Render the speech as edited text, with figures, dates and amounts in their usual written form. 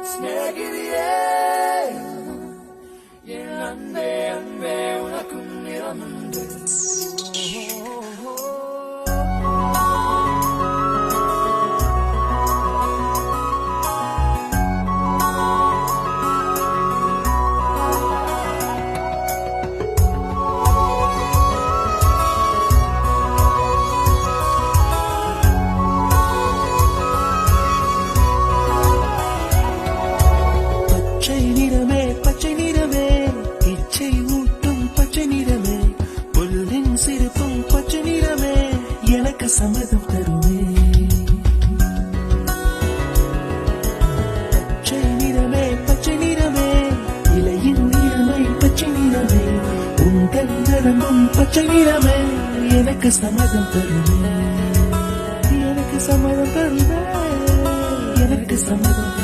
சிநேகிதியே என் அன்பே அன்பே உனக்கும் நிறமுண்டு. பச்சை நிறமே இச்சை ஊட்டும் பச்சை நிறமே புல்லின் சிரிப்பும் பச்சை நிறமே எனக்கு சம்மதம் தருமே. பச்சை நிறமே இலையின் நிறமை பச்சை நிறமே உங்கள் நரம்பும் பச்சை நிறமே எனக்கு சம்மதம் தருமே. எனக்கு சம்மதம் தருமே. எனக்கு சம்மதம்